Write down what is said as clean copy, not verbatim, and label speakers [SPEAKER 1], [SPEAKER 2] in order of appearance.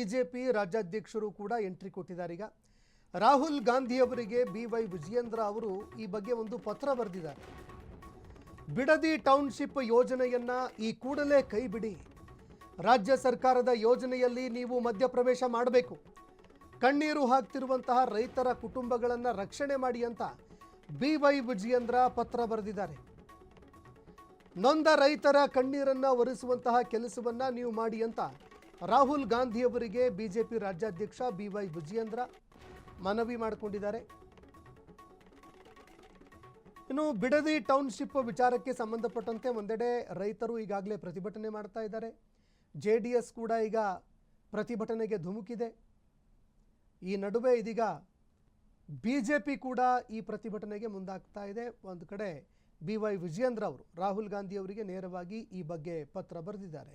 [SPEAKER 1] BJP ರಾಜ್ಯಾಧ್ಯಕ್ಷರು ಕೂಡ entry ಕೊಟ್ಟಿದ್ದಾರೆ. ಈಗ ರಾಹುಲ್ ಗಾಂಧಿ ಅವರಿಗೆ BY ವಿಜಯೇಂದ್ರ ಅವರು ಈ ಬಗ್ಗೆ ಒಂದು ಪತ್ರ ಬರೆದಿದ್ದಾರೆ. ಬಿಡದಿ ಟೌನ್ಶಿಪ್ ಯೋಜನೆಯನ್ನ ಈ ಕೂಡಲೇ ಕೈ ಬಿಡಿ. ರಾಜ್ಯ ಸರ್ಕಾರದ ಯೋಜನೆಯಲ್ಲಿ ನೀವು ಮಧ್ಯಪ್ರವೇಶ ಮಾಡಬೇಕು. ಕಣ್ಣೀರು ಹಾಕ್ತಿರುವಂತಹ ರೈತರ ಕುಟುಂಬಗಳನ್ನು ರಕ್ಷಣೆ ಮಾಡಿ ಅಂತ BY ವಿಜಯೇಂದ್ರ ಪತ್ರ ಬರೆದಿದ್ದಾರೆ. ನೊಂದ ರೈತರ ಕಣ್ಣೀರನ್ನು ಒರೆಸುವಂತಹ ಕೆಲಸವನ್ನ ನೀವು ಮಾಡಿ ಅಂತ ರಾಹುಲ್ ಗಾಂಧಿ ಅವರಿಗೆ ಬಿಜೆಪಿ ರಾಜ್ಯಾಧ್ಯಕ್ಷ BY ವಿಜಯೇಂದ್ರ ಮನವಿ ಮಾಡಿಕೊಂಡಿದ್ದಾರೆ. ಇನ್ನು ಬಿಡದಿ ಟೌನ್ಶಿಪ್ ವಿಚಾರಕ್ಕೆ ಸಂಬಂಧಪಟ್ಟಂತೆ ಒಂದೆಡೆ ರೈತರು ಈಗಾಗಲೇ ಪ್ರತಿಭಟನೆ ಮಾಡ್ತಾ ಇದ್ದಾರೆ. JDS ಕೂಡ ಈಗ ಪ್ರತಿಭಟನೆಗೆ ಧುಮುಕಿದೆ. ಈ ನಡುವೆ ಇದೀಗ ಬಿಜೆಪಿ ಕೂಡ ಈ ಪ್ರತಿಭಟನೆಗೆ ಮುಂದಾಗ್ತಾ ಇದೆ. ಒಂದು ಕಡೆ BY ವಿಜಯೇಂದ್ರ ಅವರು ರಾಹುಲ್ ಗಾಂಧಿ ಅವರಿಗೆ ನೇರವಾಗಿ ಈ ಬಗ್ಗೆ ಪತ್ರ ಬರೆದಿದ್ದಾರೆ.